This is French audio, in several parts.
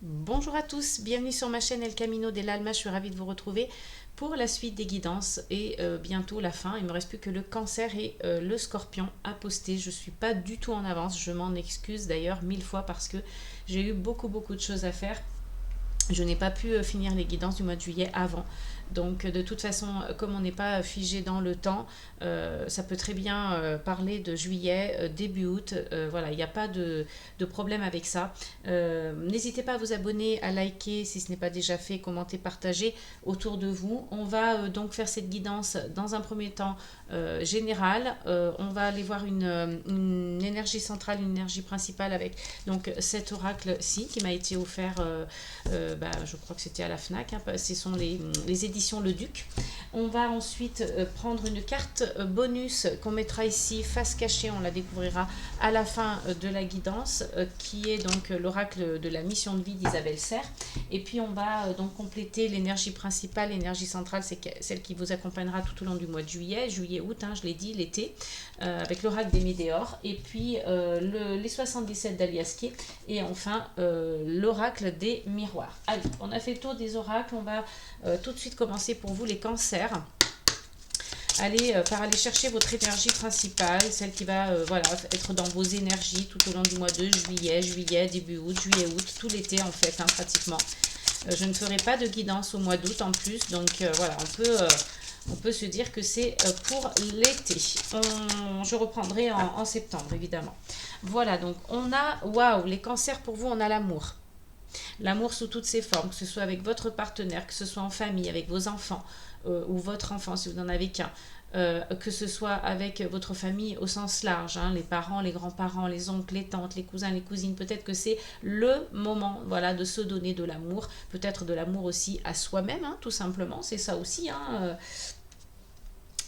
Bonjour à tous, bienvenue sur ma chaîne El Camino de l'Alma, je suis ravie de vous retrouver pour la suite des guidances et bientôt la fin. Il ne me reste plus que le cancer et le scorpion à poster. Je ne suis pas du tout en avance, je m'en excuse d'ailleurs 1000 fois parce que j'ai eu beaucoup de choses à faire. Je n'ai pas pu finir les guidances du mois de juillet avant. Donc de toute façon, comme on n'est pas figé dans le temps, ça peut très bien parler de juillet, début août. Voilà, il n'y a pas de problème avec ça. N'hésitez pas à vous abonner, à liker si ce n'est pas déjà fait, commenter, partager autour de vous. On va donc faire cette guidance dans un premier temps générale. On va aller voir une énergie centrale, une énergie principale avec donc cet oracle-ci qui m'a été offert, je crois que c'était à la FNAC, hein, ce sont les éditions Le Duc. On va ensuite prendre une carte bonus qu'on mettra ici face cachée, on la découvrira à la fin de la guidance, qui est donc l'oracle de la mission de vie d'Isabelle Serre. Et puis on va donc compléter l'énergie principale, l'énergie centrale, c'est celle qui vous accompagnera tout au long du mois de juillet, août, hein, je l'ai dit, l'été, avec l'oracle des Médéors, et puis les 77 d'Aliasquet, et enfin l'oracle des miroirs. Allez, on a fait le tour des oracles, on va tout de suite commencer pour vous les cancers. Allez par aller chercher votre énergie principale, celle qui va être dans vos énergies tout au long du mois de juillet, début août, juillet, août, tout l'été en fait, hein, pratiquement. Je ne ferai pas de guidance au mois d'août en plus, donc voilà, on peut se dire que c'est pour l'été. Je reprendrai en septembre, évidemment. Voilà, donc on a, waouh, les cancers pour vous, on a l'amour. L'amour sous toutes ses formes, que ce soit avec votre partenaire, que ce soit en famille, avec vos enfants, ou votre enfant si vous n'en avez qu'un, que ce soit avec votre famille au sens large, hein, les parents, les grands-parents, les oncles, les tantes, les cousins, les cousines. Peut-être que c'est le moment, voilà, de se donner de l'amour, peut-être de l'amour aussi à soi-même, hein, tout simplement. C'est ça aussi, hein,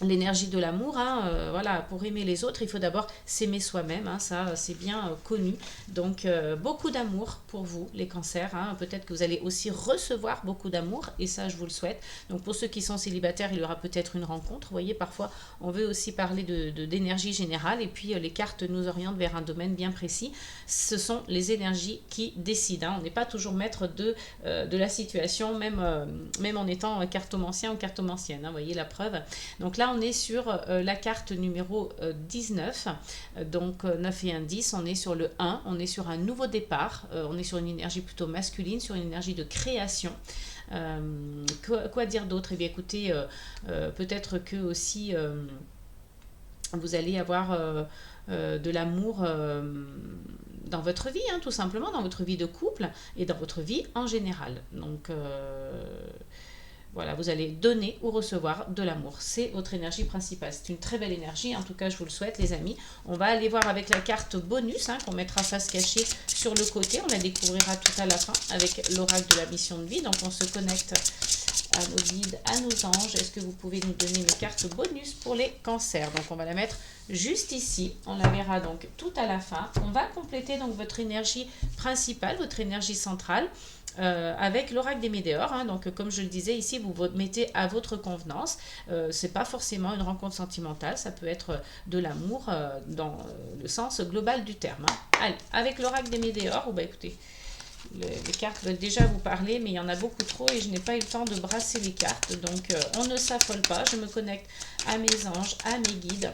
l'énergie de l'amour, hein, voilà, pour aimer les autres, il faut d'abord s'aimer soi-même, hein, ça c'est bien connu. Donc beaucoup d'amour pour vous, les cancers, hein. Peut-être que vous allez aussi recevoir beaucoup d'amour, et ça je vous le souhaite. Donc pour ceux qui sont célibataires, il y aura peut-être une rencontre. Vous voyez, parfois on veut aussi parler d'énergie générale, et puis les cartes nous orientent vers un domaine bien précis. Ce sont les énergies qui décident, hein. On n'est pas toujours maître de la situation, même en étant cartomancien ou cartomancienne, hein, vous voyez la preuve. Donc là, on est sur la carte numéro 19, donc 9 et 1, 10, on est sur le 1, on est sur un nouveau départ, on est sur une énergie plutôt masculine, sur une énergie de création. Quoi dire d'autre? Eh bien écoutez, peut-être que aussi vous allez avoir de l'amour dans votre vie, hein, tout simplement, dans votre vie de couple et dans votre vie en général. Donc voilà, vous allez donner ou recevoir de l'amour. C'est votre énergie principale. C'est une très belle énergie, en tout cas je vous le souhaite les amis. On va aller voir avec la carte bonus, hein, qu'on mettra face cachée sur le côté. On la découvrira tout à la fin avec l'oracle de la mission de vie. Donc on se connecte à nos guides, à nos anges. Est-ce que vous pouvez nous donner une carte bonus pour les cancers? Donc on va la mettre juste ici. On la verra donc tout à la fin. On va compléter donc votre énergie principale, votre énergie centrale, avec l'oracle des Médéors, hein. Donc comme je le disais ici, vous vous mettez à votre convenance. C'est pas forcément une rencontre sentimentale, ça peut être de l'amour dans le sens global du terme, hein. Allez, avec l'oracle des Médéors, oh, bah écoutez, les cartes veulent déjà vous parler, mais il y en a beaucoup trop et je n'ai pas eu le temps de brasser les cartes. Donc on ne s'affole pas, je me connecte à mes anges, à mes guides.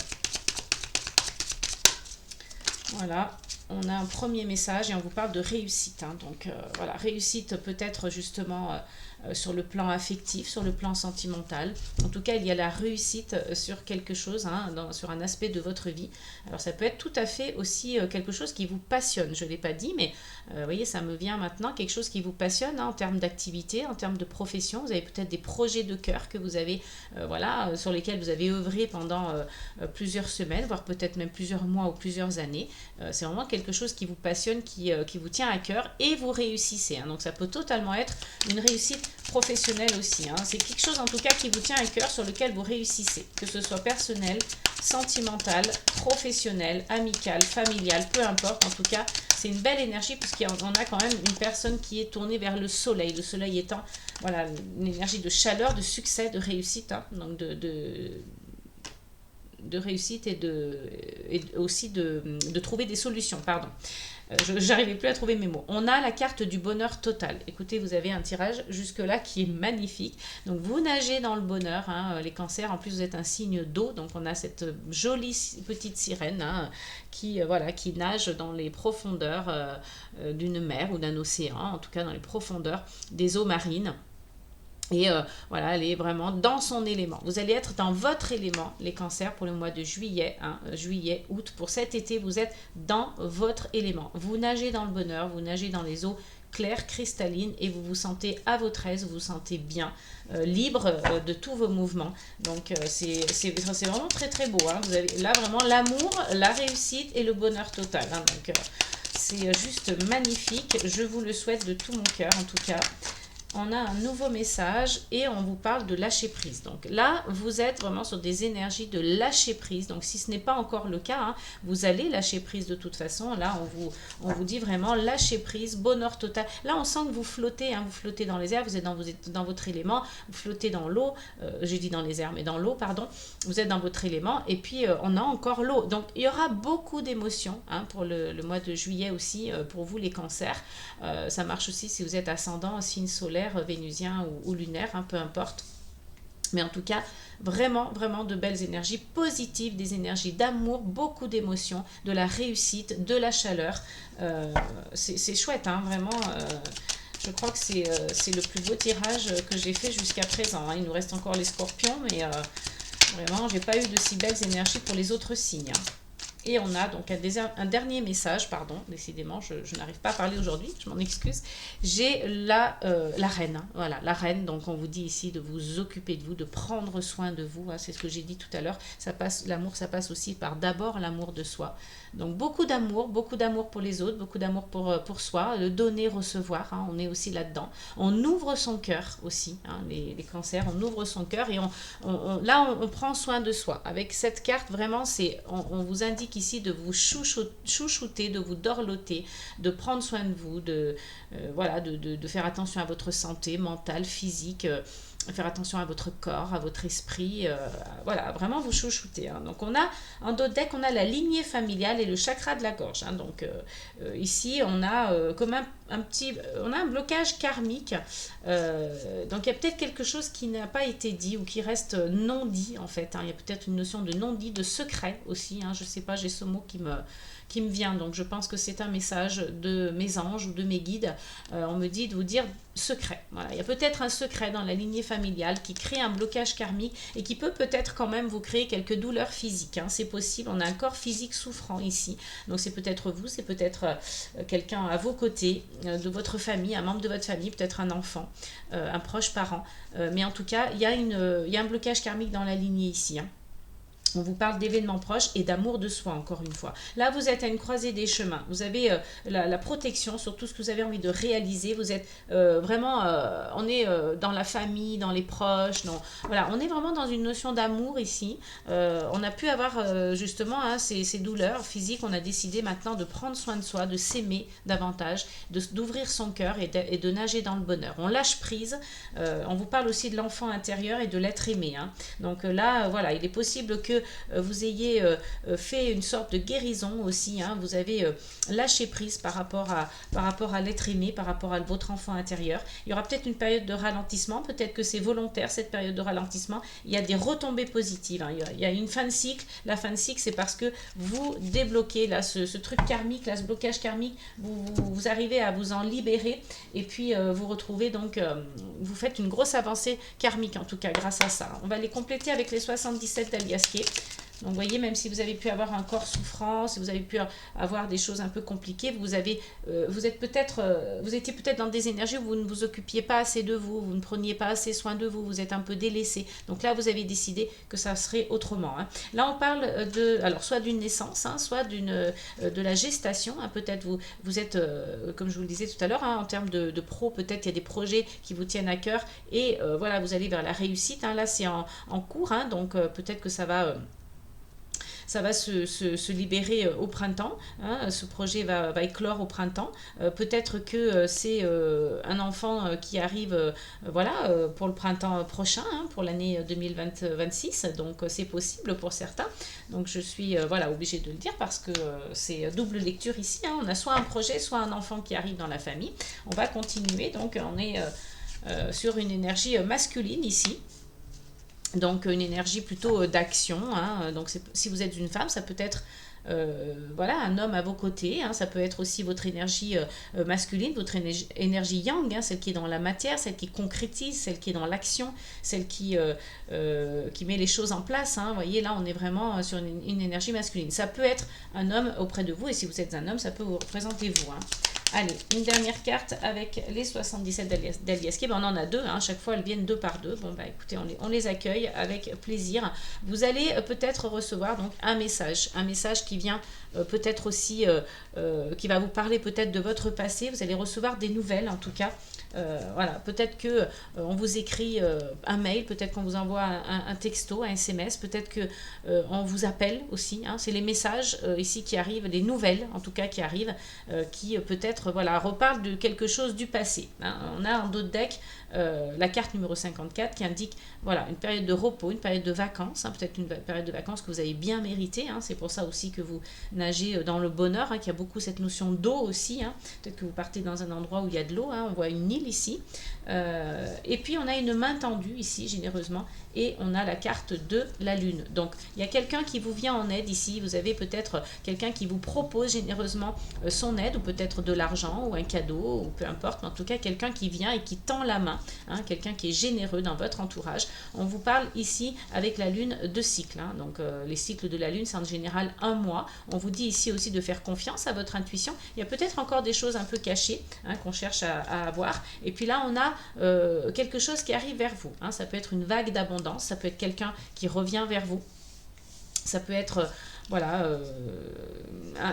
Voilà, on a un premier message et on vous parle de réussite, hein. Donc voilà, réussite peut-être justement sur le plan affectif, sur le plan sentimental. En tout cas, il y a la réussite sur quelque chose, hein, sur un aspect de votre vie. Alors ça peut être tout à fait aussi quelque chose qui vous passionne. Je ne l'ai pas dit, mais vous voyez, ça me vient maintenant, quelque chose qui vous passionne, hein, en termes d'activité, en termes de profession. Vous avez peut-être des projets de cœur que vous avez, voilà, sur lesquels vous avez œuvré pendant plusieurs semaines, voire peut-être même plusieurs mois ou plusieurs années. C'est vraiment quelque chose qui vous passionne, qui vous tient à cœur et vous réussissez, hein. Donc ça peut totalement être une réussite professionnelle aussi, hein. C'est quelque chose en tout cas qui vous tient à cœur, sur lequel vous réussissez, que ce soit personnel, sentimental, professionnel, amical, familial, peu importe. En tout cas, c'est une belle énergie puisqu'on a quand même une personne qui est tournée vers le soleil étant, voilà, une énergie de chaleur, de succès, de réussite, hein. Donc de réussite et aussi de trouver des solutions, pardon. J'arrivais plus à trouver mes mots. On a la carte du bonheur total. Écoutez, vous avez un tirage jusque-là qui est magnifique. Donc vous nagez dans le bonheur, hein, les cancers. En plus, vous êtes un signe d'eau. Donc on a cette jolie petite sirène, hein, qui, voilà, qui nage dans les profondeurs d'une mer ou d'un océan, en tout cas dans les profondeurs des eaux marines. Et voilà, elle est vraiment dans son élément. Vous allez être dans votre élément, les cancers, pour le mois de juillet, hein, juillet, août. Pour cet été, vous êtes dans votre élément. Vous nagez dans le bonheur, vous nagez dans les eaux claires, cristallines, et vous vous sentez à votre aise, vous vous sentez bien, libre de tous vos mouvements. Donc c'est vraiment très très beau, hein. Vous avez là vraiment l'amour, la réussite et le bonheur total, hein. Donc c'est juste magnifique. Je vous le souhaite de tout mon cœur, en tout cas. On a un nouveau message et on vous parle de lâcher prise. Donc là, vous êtes vraiment sur des énergies de lâcher prise. Donc si ce n'est pas encore le cas, hein, vous allez lâcher prise de toute façon. Là, on vous dit vraiment lâcher prise, bonheur total. Là, on sent que vous flottez, hein, vous flottez dans les airs, vous êtes dans votre élément, vous flottez dans l'eau. J'ai dit dans les airs, mais dans l'eau, pardon. Vous êtes dans votre élément et puis on a encore l'eau. Donc il y aura beaucoup d'émotions, hein, pour le mois de juillet aussi, pour vous les cancers. Ça marche aussi si vous êtes ascendant, signe solaire, vénusien ou lunaire, hein, peu importe. Mais en tout cas, vraiment, vraiment de belles énergies positives, des énergies d'amour, beaucoup d'émotions, de la réussite, de la chaleur. C'est chouette, hein, vraiment. Je crois que c'est le plus beau tirage que j'ai fait jusqu'à présent, hein. Il nous reste encore les scorpions, mais vraiment, j'ai pas eu de si belles énergies pour les autres signes, hein. Et on a donc un dernier message, pardon, décidément, je n'arrive pas à parler aujourd'hui, je m'en excuse. J'ai la reine, hein, voilà, la reine, donc on vous dit ici de vous occuper de vous, de prendre soin de vous, hein, c'est ce que j'ai dit tout à l'heure. L'amour, ça passe aussi par d'abord l'amour de soi. Donc beaucoup d'amour pour les autres, beaucoup d'amour pour soi, le donner, recevoir, hein, on est aussi là-dedans. On ouvre son cœur aussi, hein, les cancers, on ouvre son cœur et on prend soin de soi. Avec cette carte, vraiment, on vous indique ici de vous chouchouter, de vous dorloter, de prendre soin de vous, voilà, de faire attention à votre santé mentale, physique, faire attention à votre corps, à votre esprit, voilà, vraiment vous chouchouter, hein. Donc on a en dos de deck, on a la lignée familiale et le chakra de la gorge, hein. Donc ici on a comme on a un blocage karmique, donc il y a peut-être quelque chose qui n'a pas été dit ou qui reste non dit en fait, hein. Il y a peut-être une notion de non dit, de secret aussi, hein. Je sais pas, j'ai ce mot qui me vient, donc je pense que c'est un message de mes anges ou de mes guides. On me dit de vous dire secret. Voilà. Il y a peut-être un secret dans la lignée familiale qui crée un blocage karmique et qui peut-être quand même vous créer quelques douleurs physiques, hein. C'est possible, on a un corps physique souffrant ici, donc c'est peut-être vous, c'est peut-être quelqu'un à vos côtés, de votre famille, un membre de votre famille, peut-être un enfant, un proche parent, mais en tout cas il y a un blocage karmique dans la lignée ici, hein. On vous parle d'événements proches et d'amour de soi, encore une fois. Là, vous êtes à une croisée des chemins. Vous avez la protection sur tout ce que vous avez envie de réaliser. Vous êtes vraiment, on est dans la famille, dans les proches. Voilà, on est vraiment dans une notion d'amour ici. On a pu avoir justement, hein, ces douleurs physiques. On a décidé maintenant de prendre soin de soi, de s'aimer davantage, d'ouvrir son cœur et de nager dans le bonheur. On lâche prise. On vous parle aussi de l'enfant intérieur et de l'être aimé, hein. Donc là, voilà, il est possible que vous ayez fait une sorte de guérison aussi, hein. Vous avez lâché prise par rapport à l'être aimé, par rapport à votre enfant intérieur. Il y aura peut-être une période de ralentissement, peut-être que c'est volontaire cette période de ralentissement. Il y a des retombées positives, hein. Il y a une fin de cycle. La fin de cycle, c'est parce que vous débloquez là ce truc karmique, là, ce blocage karmique, vous arrivez à vous en libérer et puis vous retrouvez donc, vous faites une grosse avancée karmique en tout cas grâce à ça. On va les compléter avec les 77 d'Aliasqué. Donc, vous voyez, même si vous avez pu avoir un corps souffrant, si vous avez pu avoir des choses un peu compliquées, vous étiez peut-être dans des énergies où vous ne vous occupiez pas assez de vous, vous ne preniez pas assez soin de vous, vous êtes un peu délaissé. Donc là, vous avez décidé que ça serait autrement, hein. Là, on parle alors soit d'une naissance, hein, soit de la gestation, hein. Peut-être vous êtes, comme je vous le disais tout à l'heure, hein, en termes de pro, peut-être il y a des projets qui vous tiennent à cœur et voilà, vous allez vers la réussite, hein. Là, c'est en cours, hein, donc peut-être que ça va ça va se libérer au printemps, hein, ce projet va éclore au printemps. Peut-être que c'est un enfant qui arrive voilà, pour le printemps prochain, hein, pour l'année 2026, donc c'est possible pour certains. Donc je suis voilà, obligée de le dire parce que c'est double lecture ici, hein. On a soit un projet, soit un enfant qui arrive dans la famille. On va continuer, donc on est sur une énergie masculine ici. Donc une énergie plutôt d'action, hein. Donc si vous êtes une femme, ça peut être voilà, un homme à vos côtés, hein. Ça peut être aussi votre énergie masculine, votre énergie yang, hein, celle qui est dans la matière, celle qui concrétise, celle qui est dans l'action, celle qui met les choses en place, hein. Vous voyez, là, on est vraiment sur une énergie masculine. Ça peut être un homme auprès de vous, et si vous êtes un homme, ça peut vous représenter vous, hein. Allez, une dernière carte avec les 77 d'Aliaski. Ben, on en a deux, hein. Chaque fois elles viennent deux par deux. Bon, bah écoutez, on les accueille avec plaisir. Vous allez peut-être recevoir donc un message qui vient peut-être aussi, qui va vous parler peut-être de votre passé. Vous allez recevoir des nouvelles en tout cas. Voilà, peut-être que on vous écrit un mail, peut-être qu'on vous envoie un texto, un SMS, peut-être que on vous appelle aussi, hein. C'est les messages ici qui arrivent, les nouvelles en tout cas qui arrivent, qui peut-être voilà, reparlent de quelque chose du passé, hein. On a en dos de deck la carte numéro 54 qui indique voilà, une période de repos, une période de vacances, hein, peut-être une période de vacances que vous avez bien méritée, hein. C'est pour ça aussi que vous nagez dans le bonheur, hein, qu'il y a beaucoup cette notion d'eau aussi, hein. Peut-être que vous partez dans un endroit où il y a de l'eau, hein. On voit une île ici, et puis on a une main tendue ici généreusement, et on a la carte de la lune. Donc il y a quelqu'un qui vous vient en aide ici, vous avez peut-être quelqu'un qui vous propose généreusement son aide, ou peut-être de l'argent ou un cadeau, ou peu importe, mais en tout cas quelqu'un qui vient et qui tend la main, hein, quelqu'un qui est généreux dans votre entourage. On vous parle ici avec la lune de cycle, hein. Donc les cycles de la lune, c'est en général un mois. On vous dit ici aussi de faire confiance à votre intuition. Il y a peut-être encore des choses un peu cachées, hein, qu'on cherche à avoir. Et puis là, on a quelque chose qui arrive vers vous, hein. Ça peut être une vague d'abondance, ça peut être quelqu'un qui revient vers vous. Ça peut être voilà,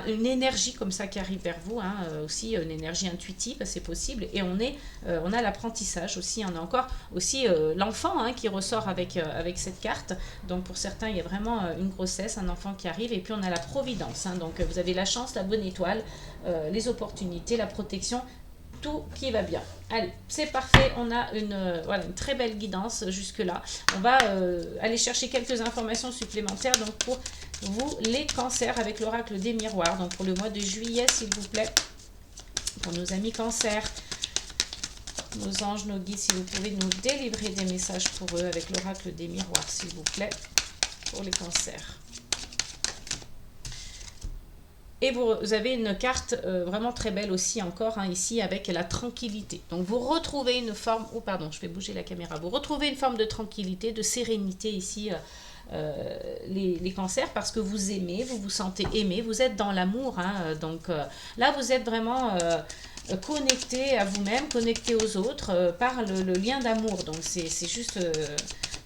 une énergie comme ça qui arrive vers vous, hein, aussi une énergie intuitive, c'est possible. Et on a l'apprentissage aussi, on a encore aussi l'enfant, hein, qui ressort avec cette carte. Donc pour certains, il y a vraiment une grossesse, un enfant qui arrive. Et puis on a la providence, hein. Donc vous avez la chance, la bonne étoile, les opportunités, la protection, tout qui va bien. Allez, c'est parfait, on a voilà, une très belle guidance jusque-là. On va aller chercher quelques informations supplémentaires donc pour vous, les cancers, avec l'oracle des miroirs. Donc pour le mois de juillet, s'il vous plaît, pour nos amis cancers, nos anges, nos guides, si vous pouvez nous délivrer des messages pour eux avec l'oracle des miroirs, s'il vous plaît, pour les cancers. Et vous avez une carte vraiment très belle aussi encore, hein, ici avec la tranquillité. Donc vous retrouvez une forme, oh pardon, je vais bouger la caméra, vous retrouvez une forme de tranquillité, de sérénité ici, les cancers, parce que vous aimez, vous vous sentez aimé, vous êtes dans l'amour, hein. Donc là vous êtes vraiment connecté à vous-même, connecté aux autres par le lien d'amour. Donc c'est juste,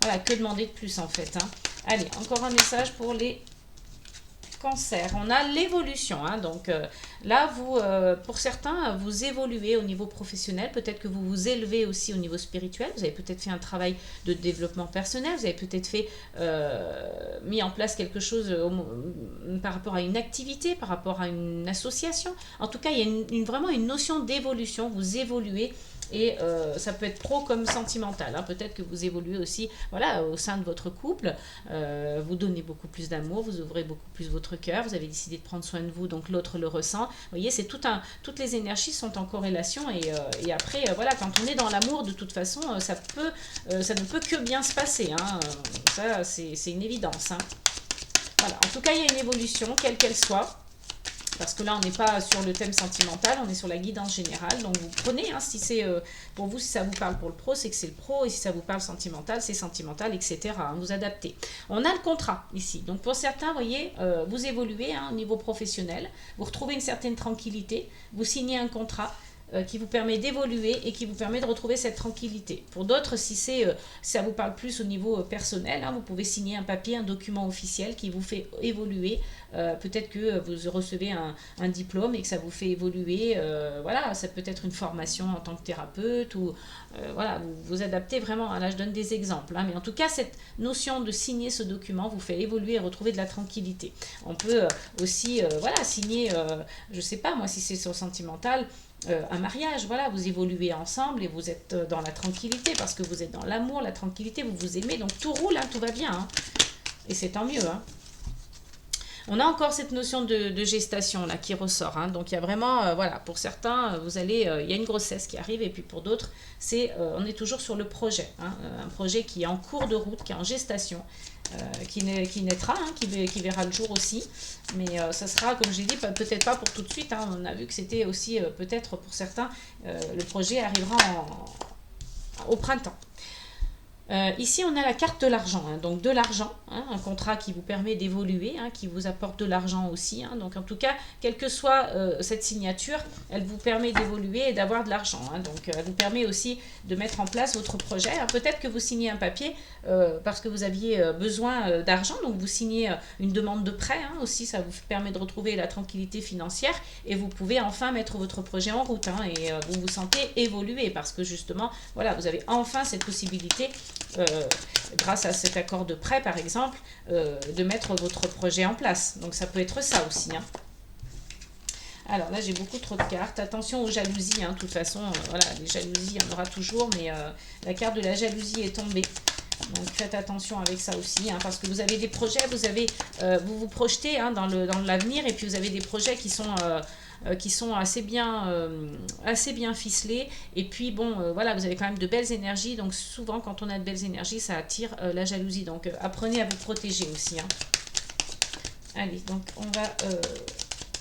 voilà, que demander de plus en fait, hein. Allez, encore un message pour les Cancer, on a l'évolution, hein. Donc là, vous, pour certains, vous évoluez au niveau professionnel, peut-être que vous vous élevez aussi au niveau spirituel, vous avez peut-être fait un travail de développement personnel, vous avez peut-être fait, mis en place quelque chose par rapport à une activité, par rapport à une association. En tout cas, il y a vraiment une notion d'évolution, vous évoluez. Et ça peut être pro comme sentimental, hein. Peut-être que vous évoluez aussi, voilà, au sein de votre couple, vous donnez beaucoup plus d'amour, vous ouvrez beaucoup plus votre cœur, vous avez décidé de prendre soin de vous, donc l'autre le ressent. Vous voyez, c'est toutes les énergies sont en corrélation, et après, voilà, quand on est dans l'amour, de toute façon, ça ne peut que bien se passer, hein. Ça, c'est une évidence, hein. Voilà, en tout cas, il y a une évolution, quelle qu'elle soit. Parce que là, on n'est pas sur le thème sentimental, on est sur la guidance générale. Donc, vous prenez, hein, si c'est pour vous, si ça vous parle pour le pro, c'est que c'est le pro. Et si ça vous parle sentimental, c'est sentimental, etc. Hein, vous adaptez. On a le contrat ici. Donc, pour certains, vous voyez, vous évoluez, hein, au niveau professionnel. Vous retrouvez une certaine tranquillité. Vous signez un contrat. qui vous permet d'évoluer et qui vous permet de retrouver cette tranquillité. Pour d'autres, si ça vous parle plus au niveau personnel, hein, vous pouvez signer un papier, un document officiel qui vous fait évoluer. Peut-être que vous recevez un diplôme et que ça vous fait évoluer. Voilà, ça peut être une formation en tant que thérapeute ou voilà, vous adaptez vraiment. Là, je donne des exemples, hein, mais en tout cas, cette notion de signer ce document vous fait évoluer et retrouver de la tranquillité. On peut aussi voilà, signer, je sais pas moi, si c'est sur sentimental, un mariage, voilà, vous évoluez ensemble et vous êtes dans la tranquillité parce que vous êtes dans l'amour, la tranquillité, vous vous aimez, donc tout roule, hein, tout va bien, hein, et c'est tant mieux, hein. On a encore cette notion de gestation là qui ressort, hein. Donc il y a vraiment, voilà, pour certains, il y a une grossesse qui arrive et puis pour d'autres, on est toujours sur le projet, hein, un projet qui est en cours de route, qui est en gestation, qui naîtra, hein, qui verra le jour aussi, mais ça sera, comme j'ai dit, peut-être pas pour tout de suite, hein. On a vu que c'était aussi peut-être pour certains, le projet arrivera au printemps. Ici, on a la carte de l'argent, hein, donc de l'argent, hein, un contrat qui vous permet d'évoluer, hein, qui vous apporte de l'argent aussi, hein. Donc en tout cas, quelle que soit cette signature, elle vous permet d'évoluer et d'avoir de l'argent, hein. Donc elle vous permet aussi de mettre en place votre projet, hein. Peut-être que vous signez un papier parce que vous aviez besoin d'argent, donc vous signez une demande de prêt, hein, aussi, ça vous permet de retrouver la tranquillité financière et vous pouvez enfin mettre votre projet en route, hein, et vous vous sentez évoluer parce que justement, voilà, vous avez enfin cette possibilité grâce à cet accord de prêt par exemple, de mettre votre projet en place. Donc ça peut être ça aussi, hein. Alors là j'ai beaucoup trop de cartes, attention aux jalousies, hein. De toute façon, voilà, les jalousies il y en aura toujours, mais la carte de la jalousie est tombée. Donc faites attention avec ça aussi, hein, parce que vous avez des projets, vous vous projetez, hein, dans l'avenir, et puis vous avez des projets qui sont assez bien ficelés, et puis bon, voilà, vous avez quand même de belles énergies, donc souvent quand on a de belles énergies, ça attire la jalousie, donc apprenez à vous protéger aussi, hein. Allez, donc on va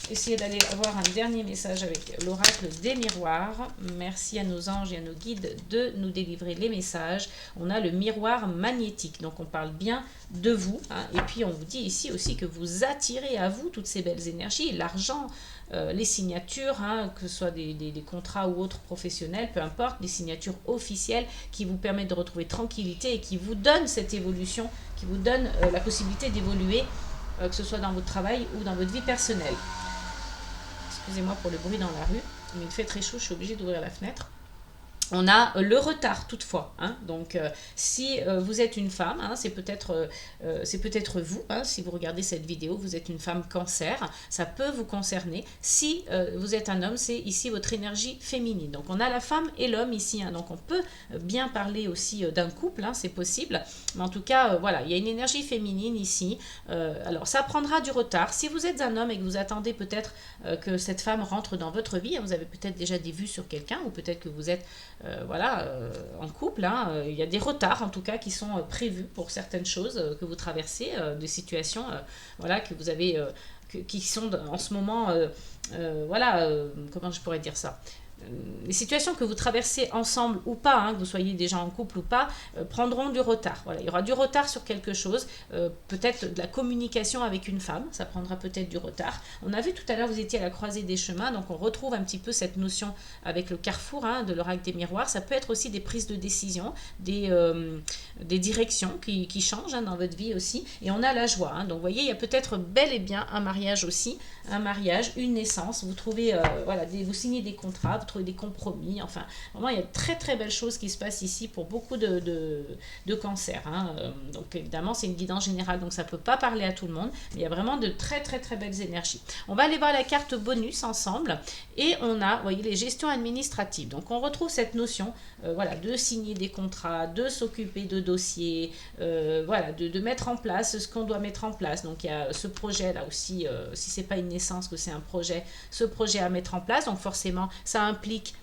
essayer d'aller avoir un dernier message avec l'oracle des miroirs. Merci à nos anges et à nos guides de nous délivrer les messages. On a le miroir magnétique, donc on parle bien de vous, hein, et puis on vous dit ici aussi que vous attirez à vous toutes ces belles énergies, l'argent, les signatures, hein, que ce soit des contrats ou autres professionnels, peu importe, des signatures officielles qui vous permettent de retrouver tranquillité et qui vous donnent cette évolution, qui vous donnent la possibilité d'évoluer, que ce soit dans votre travail ou dans votre vie personnelle. Excusez-moi pour le bruit dans la rue, mais il fait très chaud, je suis obligée d'ouvrir la fenêtre. On a le retard toutefois, hein. Donc si vous êtes une femme, hein, c'est peut-être vous, hein, si vous regardez cette vidéo, vous êtes une femme cancer, ça peut vous concerner. Si vous êtes un homme, c'est ici votre énergie féminine. Donc on a la femme et l'homme ici, hein. Donc on peut bien parler aussi d'un couple, hein, c'est possible, mais en tout cas voilà, il y a une énergie féminine ici. Alors ça prendra du retard. Si vous êtes un homme et que vous attendez peut-être que cette femme rentre dans votre vie, hein, vous avez peut-être déjà des vues sur quelqu'un, ou peut-être que vous êtes en couple, hein, il y a des retards en tout cas qui sont prévus pour certaines choses que vous traversez, des situations voilà, que vous avez, qui sont en ce moment, voilà, comment je pourrais dire ça, les situations que vous traversez ensemble ou pas, hein, que vous soyez déjà en couple ou pas, prendront du retard. Voilà, il y aura du retard sur quelque chose, peut-être de la communication avec une femme, ça prendra peut-être du retard. On a vu tout à l'heure, vous étiez à la croisée des chemins, donc on retrouve un petit peu cette notion avec le carrefour, hein, de l'oracle des miroirs. Ça peut être aussi des prises de décision, des directions qui changent, hein, dans votre vie aussi. Et on a la joie, hein. Donc vous voyez, il y a peut-être bel et bien un mariage aussi, un mariage, une naissance. Vous trouvez, voilà, vous signez des contrats, vous trouvez des compromis. Enfin, vraiment, il y a de très très belles choses qui se passent ici pour beaucoup de cancers, hein. Donc évidemment, c'est une guidance générale, donc ça ne peut pas parler à tout le monde, mais il y a vraiment de très très très belles énergies. On va aller voir la carte bonus ensemble, et on a, vous voyez, les gestions administratives. Donc on retrouve cette notion, voilà, de signer des contrats, de s'occuper de dossiers, voilà, de mettre en place ce qu'on doit mettre en place. Donc il y a ce projet là aussi, si c'est pas une naissance, que c'est un projet, ce projet à mettre en place. Donc forcément, ça implique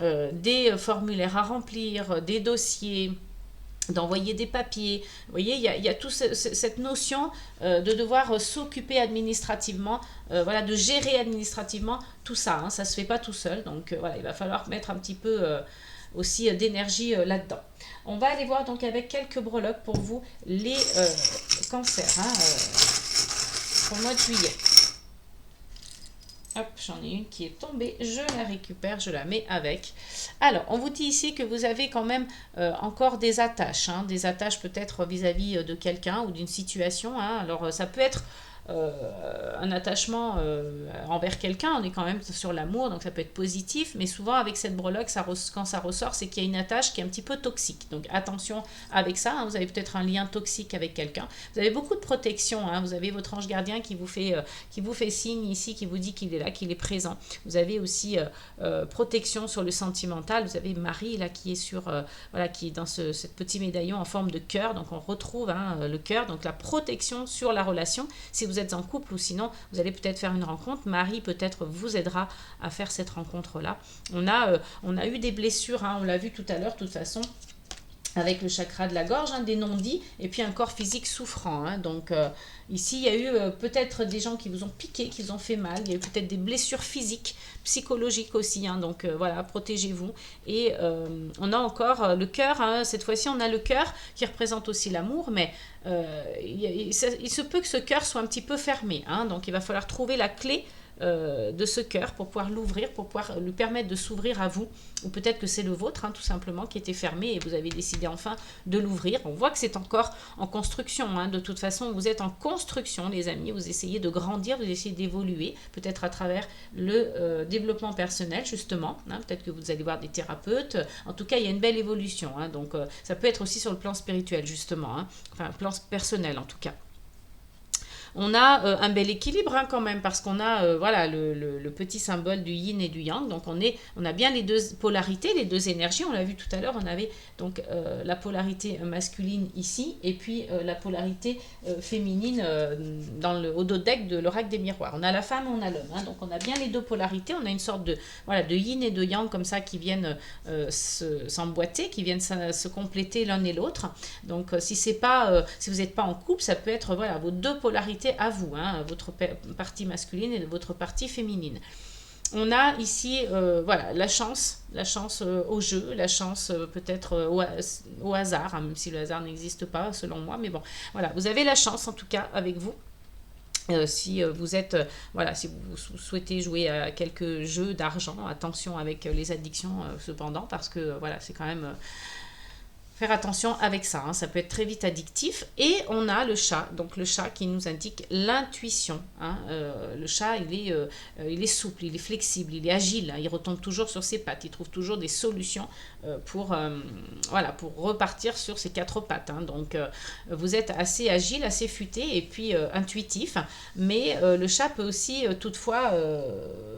des formulaires à remplir, des dossiers, d'envoyer des papiers. Vous voyez, il y a toute cette notion de devoir s'occuper administrativement, voilà, de gérer administrativement tout ça, hein. Ça ne se fait pas tout seul, donc voilà, il va falloir mettre un petit peu aussi d'énergie là-dedans. On va aller voir donc avec quelques breloques pour vous les cancers, hein, pour le mois de juillet. Hop, j'en ai une qui est tombée, je la récupère, je la mets avec. Alors, on vous dit ici que vous avez quand même encore des attaches, hein, des attaches peut-être vis-à-vis de quelqu'un ou d'une situation, hein. Alors, ça peut être un attachement envers quelqu'un, on est quand même sur l'amour, donc ça peut être positif, mais souvent avec cette breloque, quand ça ressort, c'est qu'il y a une attache qui est un petit peu toxique. Donc attention avec ça, hein, vous avez peut-être un lien toxique avec quelqu'un. Vous avez beaucoup de protection, hein, vous avez votre ange gardien qui vous fait signe ici, qui vous dit qu'il est là, qu'il est présent. Vous avez aussi protection sur le sentimental, vous avez Marie là qui est voilà, qui est dans ce petit médaillon en forme de cœur, donc on retrouve hein, le cœur, donc la protection sur la relation. Si vous êtes en couple ou sinon vous allez peut-être faire une rencontre, Marie peut-être vous aidera à faire cette rencontre-là. On a eu des blessures, hein, on l'a vu tout à l'heure, de toute façon, avec le chakra de la gorge, hein, des non-dits, et puis un corps physique souffrant. Hein. Donc ici, il y a eu peut-être des gens qui vous ont piqué, qui vous ont fait mal, il y a eu peut-être des blessures physiques, psychologiques aussi, hein. Donc voilà, protégez-vous. Et on a encore le cœur, hein. Cette fois-ci on a le cœur qui représente aussi l'amour, mais il se peut que ce cœur soit un petit peu fermé, hein. Donc il va falloir trouver la clé de ce cœur pour pouvoir l'ouvrir, pour pouvoir lui permettre de s'ouvrir à vous, ou peut-être que c'est le vôtre, hein, tout simplement, qui était fermé et vous avez décidé enfin de l'ouvrir. On voit que c'est encore en construction, hein. De toute façon vous êtes en construction les amis, vous essayez de grandir, vous essayez d'évoluer, peut-être à travers le développement personnel justement, hein. Peut-être que vous allez voir des thérapeutes, en tout cas il y a une belle évolution, hein. Donc ça peut être aussi sur le plan spirituel justement, hein. Enfin plan personnel en tout cas. On a un bel équilibre hein, quand même, parce qu'on a voilà, le petit symbole du yin et du yang. Donc on a bien les deux polarités, les deux énergies. On l'a vu tout à l'heure, on avait donc la polarité masculine ici, et puis la polarité féminine au dos deck de l'oracle des miroirs. On a la femme, on a l'homme. Hein, donc on a bien les deux polarités. On a une sorte de yin et de yang comme ça qui viennent s'emboîter, qui viennent se compléter l'un et l'autre. Donc si vous n'êtes pas en couple, ça peut être voilà, vos deux polarités à vous, hein, votre partie masculine et votre partie féminine. On a ici voilà, la chance au jeu, la chance peut-être au hasard, hein, même si le hasard n'existe pas selon moi, mais bon, voilà, vous avez la chance en tout cas avec vous. Si vous êtes voilà, si vous souhaitez jouer à quelques jeux d'argent, attention avec les addictions cependant, parce que voilà, c'est quand même faire attention avec ça, hein, ça peut être très vite addictif. Et on a le chat, donc le chat qui nous indique l'intuition. Hein, le chat, il est souple, il est flexible, il est agile, hein, il retombe toujours sur ses pattes, il trouve toujours des solutions pour repartir sur ses quatre pattes. Hein. Donc vous êtes assez agile, assez futé et puis intuitif, mais le chat peut aussi toutefois,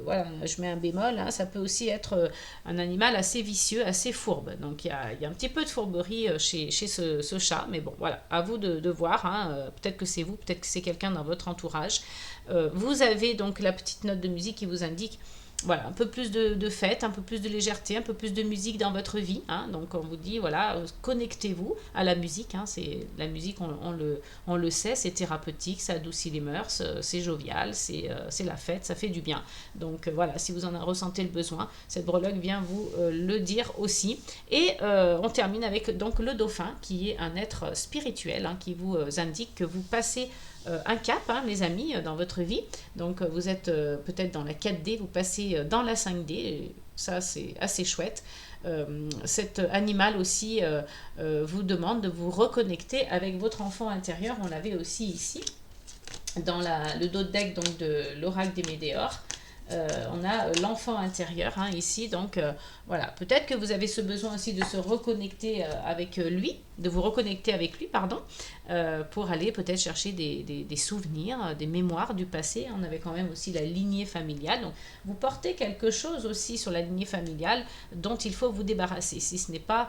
voilà, je mets un bémol, hein, ça peut aussi être un animal assez vicieux, assez fourbe. Donc il y a un petit peu de fourberie chez ce chat, mais bon voilà, à vous de voir, hein, peut-être que c'est vous, peut-être que c'est quelqu'un dans votre entourage. Vous avez donc la petite note de musique qui vous indique voilà, un peu plus de fête, un peu plus de légèreté, un peu plus de musique dans votre vie. Hein. Donc on vous dit, voilà, connectez-vous à la musique. Hein. La musique, on le sait, c'est thérapeutique, ça adoucit les mœurs, c'est jovial, c'est la fête, ça fait du bien. Donc voilà, si vous en ressentez le besoin, cette breloque vient vous le dire aussi. Et on termine avec donc le dauphin, qui est un être spirituel, hein, qui vous indique que vous passez un cap, hein, les amis, dans votre vie. Donc vous êtes peut-être dans la 4D, vous passez dans la 5D, ça c'est assez chouette. Cet animal aussi vous demande de vous reconnecter avec votre enfant intérieur. On l'avait aussi ici, dans le dos de deck donc, de l'oracle des Médéors. On a l'enfant intérieur hein, ici, donc voilà, peut-être que vous avez ce besoin aussi de se reconnecter avec lui, de vous reconnecter avec lui, pardon, pour aller peut-être chercher des souvenirs, des mémoires du passé. On avait quand même aussi la lignée familiale, donc vous portez quelque chose aussi sur la lignée familiale dont il faut vous débarrasser. Si ce n'est pas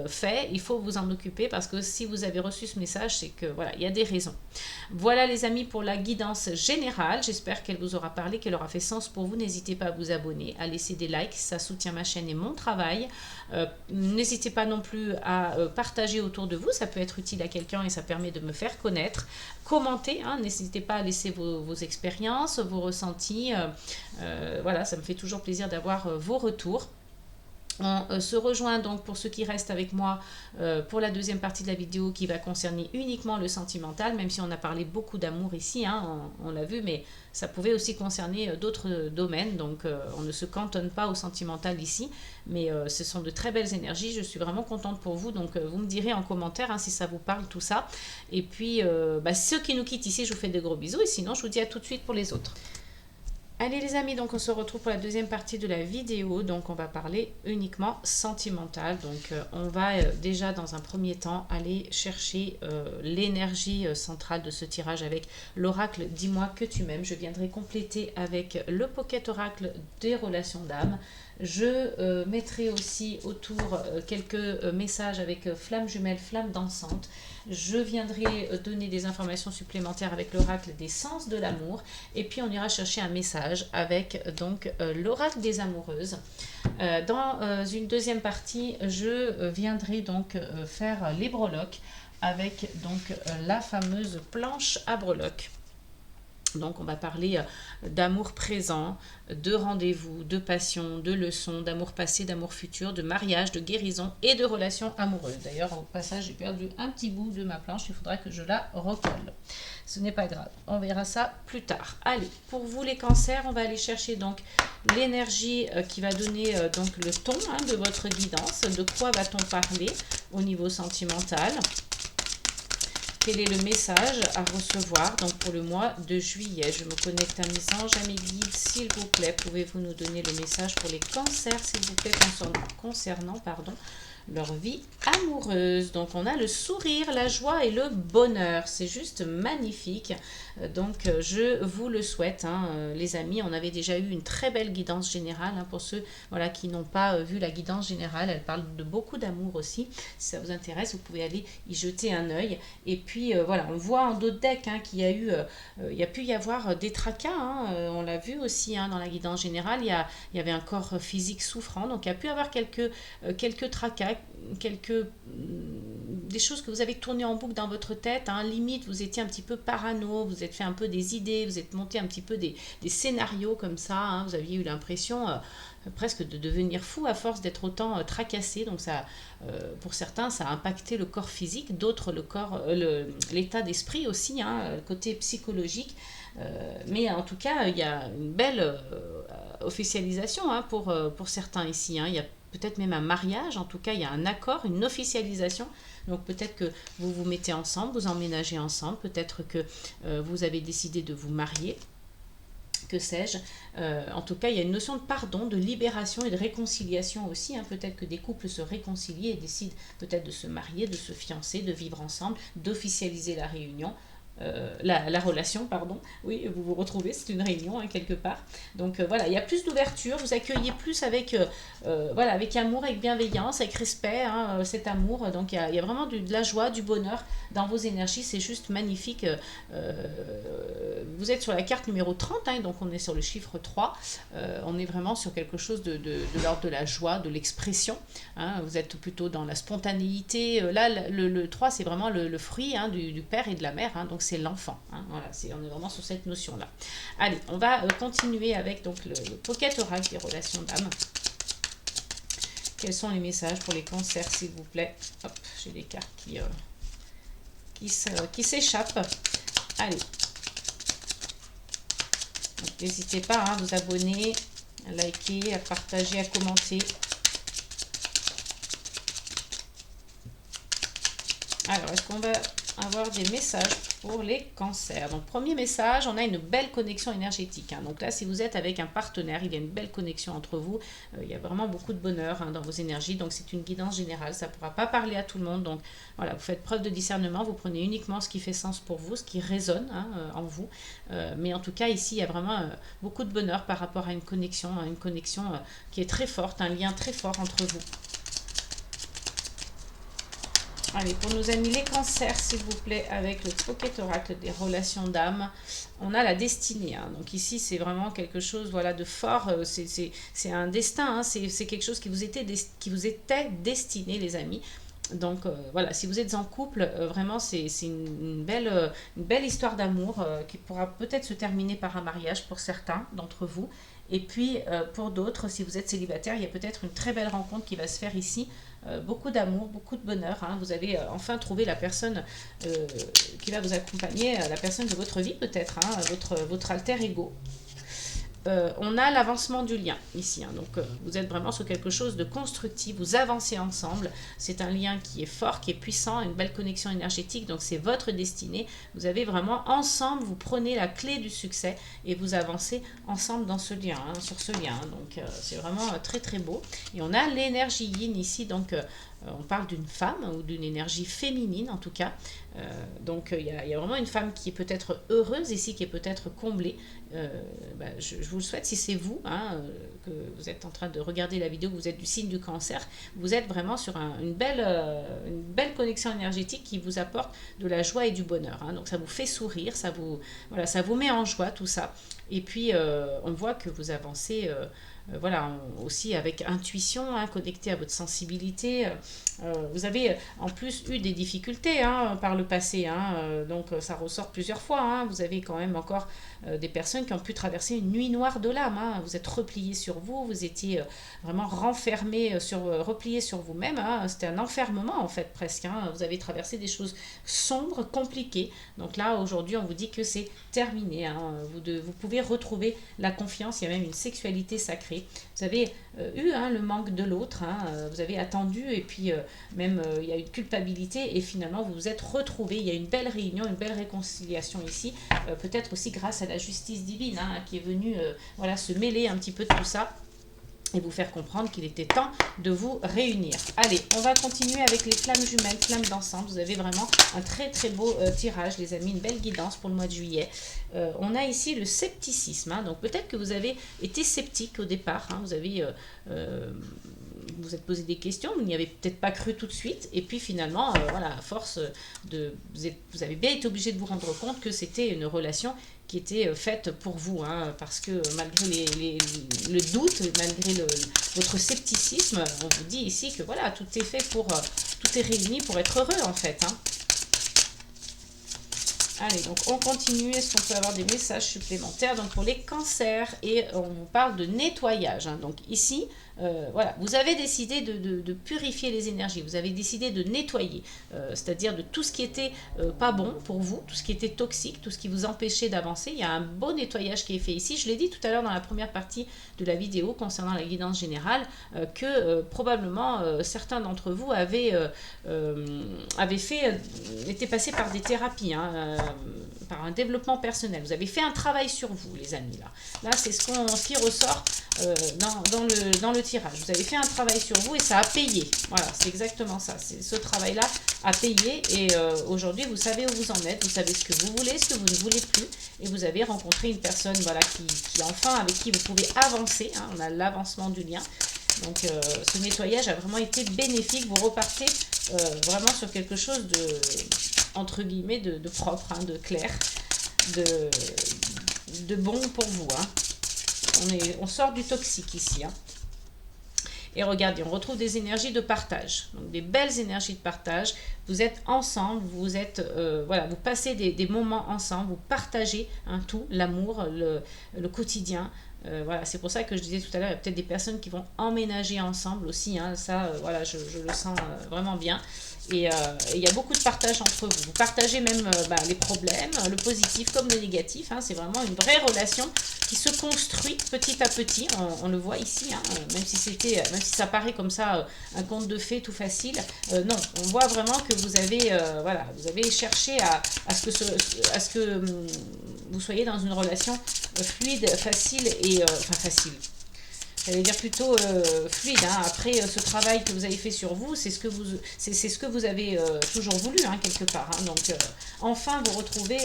fait, il faut vous en occuper, parce que si vous avez reçu ce message, c'est que voilà, il y a des raisons. Voilà les amis pour la guidance générale, j'espère qu'elle vous aura parlé, qu'elle aura fait sens pour vous. N'hésitez pas à vous abonner, à laisser des likes, ça soutient ma chaîne et mon travail. N'hésitez pas non plus à partager autour de vous, ça peut être utile à quelqu'un et ça permet de me faire connaître. Commentez, hein, n'hésitez pas à laisser vos expériences, vos ressentis, voilà, ça me fait toujours plaisir d'avoir vos retours. On se rejoint donc pour ceux qui restent avec moi pour la deuxième partie de la vidéo qui va concerner uniquement le sentimental, même si on a parlé beaucoup d'amour ici, hein, on l'a vu, mais ça pouvait aussi concerner d'autres domaines, donc on ne se cantonne pas au sentimental ici, mais ce sont de très belles énergies, je suis vraiment contente pour vous, donc vous me direz en commentaire hein, si ça vous parle tout ça, et puis ceux qui nous quittent ici, je vous fais de gros bisous, et sinon je vous dis à tout de suite pour les autres. Allez les amis, donc on se retrouve pour la deuxième partie de la vidéo, donc on va parler uniquement sentimental, donc on va déjà dans un premier temps aller chercher l'énergie centrale de ce tirage avec l'oracle Dis-moi que tu m'aimes. Je viendrai compléter avec le Pocket Oracle des relations d'âme. Je mettrai aussi autour quelques messages avec flamme jumelle, flamme dansante. Je viendrai donner des informations supplémentaires avec l'oracle des sens de l'amour. Et puis on ira chercher un message avec donc l'oracle des amoureuses. Dans une deuxième partie, je viendrai donc faire les breloques avec donc la fameuse planche à breloques. Donc on va parler d'amour présent, de rendez-vous, de passion, de leçons, d'amour passé, d'amour futur, de mariage, de guérison et de relations amoureuses. D'ailleurs au passage j'ai perdu un petit bout de ma planche, il faudra que je la recolle. Ce n'est pas grave, on verra ça plus tard. Allez, pour vous les cancers, on va aller chercher donc l'énergie qui va donner donc le ton hein, de votre guidance. De quoi va-t-on parler au niveau sentimental ? Quel est le message à recevoir donc pour le mois de juillet? Je me connecte à mes anges, à mes guides, s'il vous plaît. Pouvez-vous nous donner le message pour les cancers, s'il vous plaît, concernant leur vie amoureuse? Donc on a le sourire, la joie et le bonheur. C'est juste magnifique. Donc je vous le souhaite, hein, les amis. On avait déjà eu une très belle guidance générale hein, pour ceux voilà, qui n'ont pas vu la guidance générale. Elle parle de beaucoup d'amour aussi. Si ça vous intéresse, vous pouvez aller y jeter un œil. Et puis voilà, on voit en d'autres decks hein, qu'il y a eu, il y a pu y avoir des tracas. Hein, on l'a vu aussi hein, dans la guidance générale. Il y avait un corps physique souffrant. Donc il y a pu y avoir quelques tracas, des choses que vous avez tourné en boucle dans votre tête, hein, limite vous étiez un petit peu parano, vous êtes fait un peu des idées, vous êtes monté un petit peu des scénarios comme ça, hein, vous aviez eu l'impression presque de devenir fou à force d'être autant tracassé, donc ça, pour certains ça a impacté le corps physique, d'autres le corps, l'état d'esprit aussi, hein, le côté psychologique, mais en tout cas il y a une belle officialisation hein, pour certains ici, hein, il y a peut-être même un mariage, en tout cas il y a un accord, une officialisation, donc peut-être que vous vous mettez ensemble, vous emménagez ensemble, peut-être que vous avez décidé de vous marier, que sais-je, en tout cas il y a une notion de pardon, de libération et de réconciliation aussi, hein. Peut-être que des couples se réconcilient et décident peut-être de se marier, de se fiancer, de vivre ensemble, d'officialiser la réunion, la relation, pardon. Oui, vous vous retrouvez, c'est une réunion hein, quelque part. Donc voilà, il y a plus d'ouverture, vous accueillez plus avec, voilà, avec amour, avec bienveillance, avec respect, hein, cet amour. Donc il y a vraiment de la joie, du bonheur dans vos énergies, c'est juste magnifique. Vous êtes sur la carte numéro 30, hein, donc on est sur le chiffre 3. On est vraiment sur quelque chose de l'ordre de la joie, de l'expression. Hein. Vous êtes plutôt dans la spontanéité. Là, le 3, c'est vraiment le fruit hein, du père et de la mère. Hein, donc c'est l'enfant. Hein, voilà, on est vraiment sur cette notion-là. Allez, on va continuer avec donc, le Pocket Oracle des relations d'âme. Quels sont les messages pour les cancers, s'il vous plaît? Hop, j'ai des cartes qui s'échappent. Allez. N'hésitez pas à vous abonner, à liker, à partager, à commenter. Alors, est-ce qu'on va avoir des messages pour les cancers? Donc, premier message, on a une belle connexion énergétique. Hein. Donc là, si vous êtes avec un partenaire, il y a une belle connexion entre vous. Il y a vraiment beaucoup de bonheur hein, dans vos énergies. Donc, c'est une guidance générale. Ça ne pourra pas parler à tout le monde. Donc, voilà, vous faites preuve de discernement. Vous prenez uniquement ce qui fait sens pour vous, ce qui résonne hein, en vous. Mais en tout cas, ici, il y a vraiment beaucoup de bonheur par rapport à une connexion qui est très forte, un lien très fort entre vous. Allez, pour nos amis les cancers, s'il vous plaît, avec le Pocket Oracle des relations d'âme, on a la destinée. Hein. Donc ici, c'est vraiment quelque chose voilà, de fort, c'est un destin, hein. C'est quelque chose qui vous était destiné, les amis. Donc voilà, si vous êtes en couple, vraiment c'est une belle histoire d'amour qui pourra peut-être se terminer par un mariage pour certains d'entre vous. Et puis pour d'autres, si vous êtes célibataire, il y a peut-être une très belle rencontre qui va se faire ici. Beaucoup d'amour, beaucoup de bonheur. Hein. Vous allez enfin trouver la personne qui va vous accompagner, la personne de votre vie peut-être, hein, votre alter ego. On a l'avancement du lien ici, hein. Donc vous êtes vraiment sur quelque chose de constructif, vous avancez ensemble, c'est un lien qui est fort, qui est puissant, une belle connexion énergétique, donc c'est votre destinée, vous avez vraiment ensemble, vous prenez la clé du succès et vous avancez ensemble dans ce lien, hein, sur ce lien, donc c'est vraiment très très beau. Et on a l'énergie yin ici, donc on parle d'une femme ou d'une énergie féminine en tout cas. Donc il y a vraiment une femme qui est peut-être heureuse ici, qui est peut-être comblée. Je vous le souhaite, si c'est vous, hein, que vous êtes en train de regarder la vidéo, que vous êtes du signe du cancer, vous êtes vraiment sur une belle connexion énergétique qui vous apporte de la joie et du bonheur. Hein. Donc ça vous fait sourire, ça vous met en joie tout ça. Et puis on voit que vous avancez aussi avec intuition, hein, connecté à votre sensibilité. Vous avez en plus eu des difficultés, hein, par le passé, hein, donc ça ressort plusieurs fois. Hein. Vous avez quand même encore des personnes qui ont pu traverser une nuit noire de l'âme. Hein. Vous êtes replié sur vous, vous étiez vraiment renfermé, replié sur vous-même. Hein. C'était un enfermement en fait presque. Hein. Vous avez traversé des choses sombres, compliquées. Donc là aujourd'hui on vous dit que c'est terminé. Hein. Vous pouvez retrouver la confiance, il y a même une sexualité sacrée. Vous avez eu, hein, le manque de l'autre, hein, vous avez attendu et puis même il y a une culpabilité et finalement vous vous êtes retrouvés. Il y a une belle réunion, une belle réconciliation ici, peut-être aussi grâce à la justice divine, hein, qui est venue se mêler un petit peu de tout ça et vous faire comprendre qu'il était temps de vous réunir. Allez, on va continuer avec les flammes jumelles, flammes d'ensemble. Vous avez vraiment un très très beau tirage, les amis, une belle guidance pour le mois de juillet. On a ici le scepticisme, hein. Donc peut-être que vous avez été sceptique au départ, hein. Vous avez vous êtes posé des questions, vous n'y avez peut-être pas cru tout de suite, et puis finalement, à force vous avez bien été obligé de vous rendre compte que c'était une relation qui était faite pour vous, hein, parce que malgré le doute, malgré votre scepticisme, on vous dit ici que voilà, tout est fait tout est réuni pour être heureux en fait. Hein. Allez, donc on continue. Est-ce qu'on peut avoir des messages supplémentaires? Donc pour les cancers, et on vous parle de nettoyage. Hein. Donc ici, vous avez décidé de purifier les énergies. Vous avez décidé de nettoyer, c'est-à-dire de tout ce qui était pas bon pour vous, tout ce qui était toxique, tout ce qui vous empêchait d'avancer. Il y a un beau nettoyage qui est fait ici. Je l'ai dit tout à l'heure dans la première partie de la vidéo concernant la guidance générale, que probablement certains d'entre vous étaient passés par des thérapies, hein, par un développement personnel. Vous avez fait un travail sur vous, les amis. Là c'est ce qui ressort dans le tirage. Vous avez fait un travail sur vous et ça a payé. Voilà, c'est exactement ça. Ce travail-là a payé et aujourd'hui, vous savez où vous en êtes. Vous savez ce que vous voulez, ce que vous ne voulez plus. Et vous avez rencontré une personne qui enfin, avec qui vous pouvez avancer. Hein. On a l'avancement du lien. Donc ce nettoyage a vraiment été bénéfique. Vous repartez vraiment sur quelque chose entre guillemets, de propre, hein, de clair, de bon pour vous. Hein. On sort du toxique ici. Hein. Et regardez, on retrouve des énergies de partage. Donc des belles énergies de partage. Vous êtes ensemble, vous passez des moments ensemble, vous partagez, hein, tout, l'amour, le quotidien. C'est pour ça que je disais tout à l'heure, il y a peut-être des personnes qui vont emménager ensemble aussi. Hein, ça, je le sens vraiment bien. Et il y a beaucoup de partage entre vous. Vous partagez même les problèmes, le positif comme le négatif. Hein. C'est vraiment une vraie relation qui se construit petit à petit. On le voit ici, hein, même si ça paraît comme ça un conte de fées tout facile. Non, on voit vraiment que vous avez cherché à ce que vous soyez dans une relation fluide, facile et facile. J'allais dire plutôt fluide. Hein. Après ce travail que vous avez fait sur vous, c'est ce que vous avez toujours voulu, hein, quelque part. Hein. Donc enfin vous retrouvez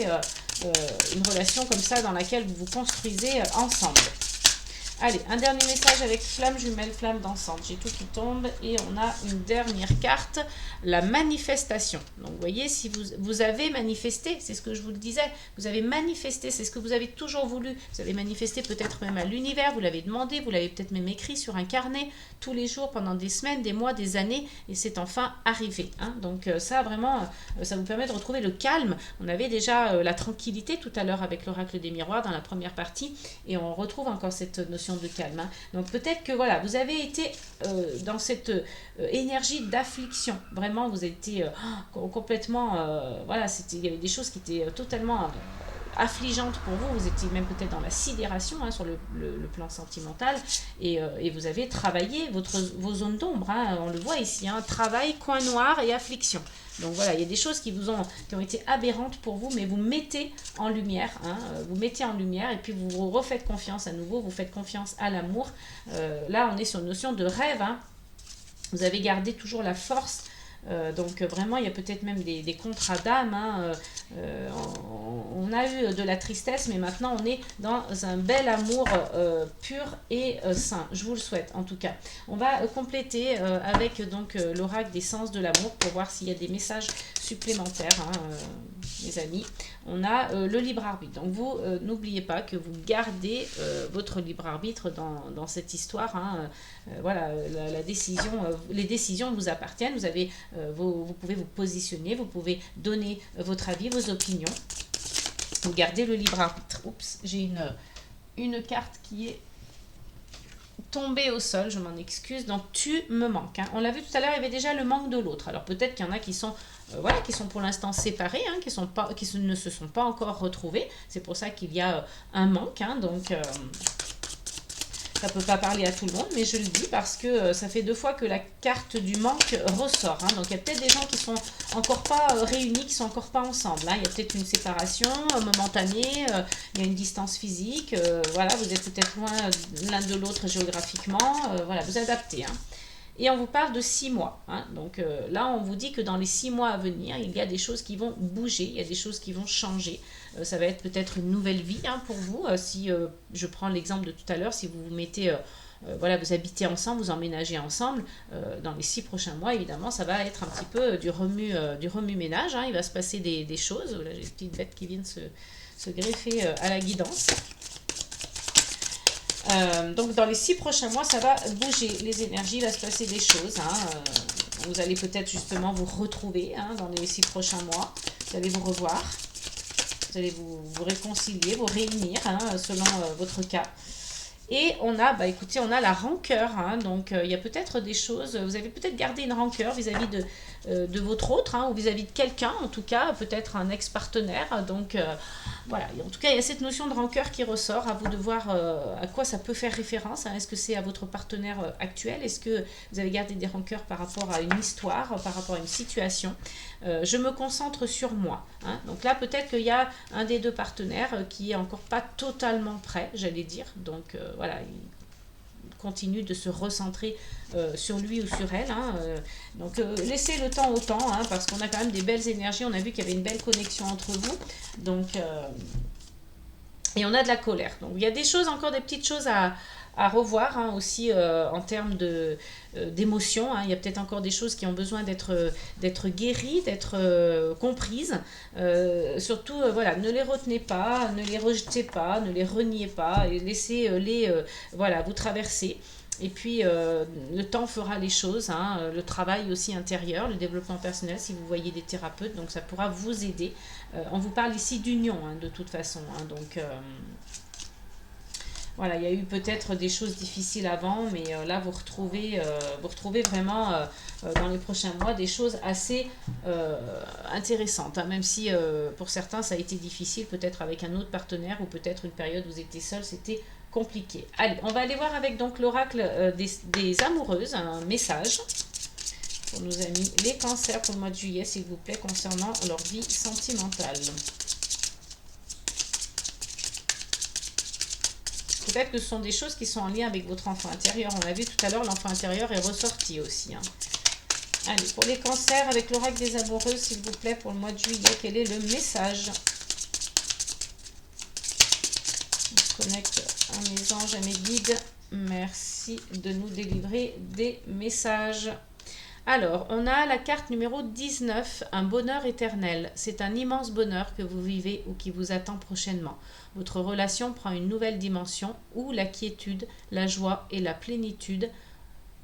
une relation comme ça dans laquelle vous vous construisez ensemble. Allez, un dernier message avec flamme jumelle, flamme dansante. J'ai tout qui tombe et on a une dernière carte, la manifestation. Donc vous voyez, si vous avez manifesté, c'est ce que je vous le disais, vous avez manifesté, c'est ce que vous avez toujours voulu. Vous avez manifesté peut-être même à l'univers, vous l'avez demandé, vous l'avez peut-être même écrit sur un carnet tous les jours pendant des semaines, des mois, des années et c'est enfin arrivé. Hein. Donc ça vraiment, ça vous permet de retrouver le calme. On avait déjà la tranquillité tout à l'heure avec l'oracle des miroirs dans la première partie et on retrouve encore cette notion notion de calme. Hein. Donc peut-être que voilà, vous avez été dans cette énergie d'affliction. Vraiment, vous avez été complètement... voilà, il y avait des choses qui étaient totalement... affligeante pour vous, vous étiez même peut-être dans la sidération hein, sur le plan sentimental et vous avez travaillé vos zones d'ombre, hein, on le voit ici, hein, travail, coin noir et affliction. Donc voilà, il y a des choses qui ont été aberrantes pour vous, mais vous mettez en lumière, hein, vous mettez en lumière et puis vous vous refaites confiance à nouveau, vous faites confiance à l'amour. Là, on est sur une notion de rêve, hein. Vous avez gardé toujours la force. Donc vraiment, il y a peut-être même des contrats d'âme. Hein. On a eu de la tristesse, mais maintenant on est dans un bel amour pur et sain. Je vous le souhaite en tout cas. On va compléter avec donc l'oracle des sens de l'amour pour voir s'il y a des messages supplémentaires, hein, mes amis. On a le libre arbitre. Donc vous, n'oubliez pas que vous gardez votre libre arbitre dans cette histoire. Hein. Voilà, la décision, les décisions vous appartiennent. Vous avez vous pouvez vous positionner, vous pouvez donner votre avis, vos opinions. Vous gardez le libre arbitre. Oups, j'ai une carte qui est tombée au sol, je m'en excuse. Donc tu me manques. Hein. On l'a vu tout à l'heure, il y avait déjà le manque de l'autre. Alors peut-être qu'il y en a qui sont voilà, qui sont pour l'instant séparés, hein, qui ne se sont pas encore retrouvés. C'est pour ça qu'il y a un manque. Hein, donc ça ne peut pas parler à tout le monde, mais je le dis parce que ça fait 2 fois que la carte du manque ressort. Hein. Donc il y a peut-être des gens qui sont encore pas réunis, qui sont encore pas ensemble. Hein. Il y a peut-être une séparation momentanée, il y a une distance physique. Voilà, vous êtes peut-être loin l'un de l'autre géographiquement. Voilà, vous adaptez. Hein. Et on vous parle de 6 mois. Hein. Donc là, on vous dit que dans les 6 mois à venir, il y a des choses qui vont bouger, il y a des choses qui vont changer. Ça va être peut-être une nouvelle vie hein, pour vous. Si je prends l'exemple de tout à l'heure, si vous vous mettez, voilà, vous habitez ensemble, vous emménagez ensemble, dans les 6 prochains mois, évidemment, ça va être un petit peu du remue-ménage. Hein. Il va se passer des choses. Là, j'ai des petites bêtes qui viennent se greffer à la guidance. Donc dans les 6 prochains mois, ça va bouger, les énergies, il va se passer des choses. Hein. Vous allez peut-être justement vous retrouver hein, dans les 6 prochains mois. Vous allez vous revoir, vous allez vous réconcilier, vous réunir hein, selon votre cas. Et on a, bah écoutez, on a la rancœur. Hein, donc il y a peut-être des choses, vous avez peut-être gardé une rancœur vis-à-vis de votre autre hein, ou vis-à-vis de quelqu'un, en tout cas, peut-être un ex-partenaire. Donc voilà, en tout cas, il y a cette notion de rancœur qui ressort. À vous de voir à quoi ça peut faire référence. Hein. Est-ce que c'est à votre partenaire actuel? Est-ce que vous avez gardé des rancœurs par rapport à une histoire, par rapport à une situation? Je me concentre sur moi. Hein. Donc là, peut-être qu'il y a un des 2 partenaires qui est encore pas totalement prêt, j'allais dire. Donc voilà, il continue de se recentrer sur lui ou sur elle. Hein. Donc laissez le temps au temps, hein, parce qu'on a quand même des belles énergies. On a vu qu'il y avait une belle connexion entre vous. Donc, et on a de la colère. Donc il y a des choses, encore des petites choses à revoir hein, aussi en termes d'émotions. Hein. Il y a peut-être encore des choses qui ont besoin d'être guéries, d'être comprises. Surtout, voilà, ne les retenez pas, ne les rejetez pas, ne les reniez pas, et laissez-les voilà, vous traverser. Et puis, le temps fera les choses, hein, le travail aussi intérieur, le développement personnel, si vous voyez des thérapeutes, donc ça pourra vous aider. On vous parle ici d'union, hein, de toute façon. Hein, donc, voilà, il y a eu peut-être des choses difficiles avant, mais là, vous retrouvez vraiment dans les prochains mois des choses assez intéressantes. Hein, même si pour certains, ça a été difficile, peut-être avec un autre partenaire ou peut-être une période où vous étiez seul, c'était compliqué. Allez, on va aller voir avec donc l'oracle des amoureuses, un message pour nos amis les cancers pour le mois de juillet, s'il vous plaît, concernant leur vie sentimentale. Peut-être que ce sont des choses qui sont en lien avec votre enfant intérieur. On l'a vu tout à l'heure, l'enfant intérieur est ressorti aussi. Hein. Allez, pour les cancers, avec l'oracle des amoureuses, s'il vous plaît, pour le mois de juillet, quel est le message? Je connecte à mes anges, à mes guides. Merci de nous délivrer des messages. Alors, on a la carte numéro 19, un bonheur éternel. C'est un immense bonheur que vous vivez ou qui vous attend prochainement. Votre relation prend une nouvelle dimension où la quiétude, la joie et la plénitude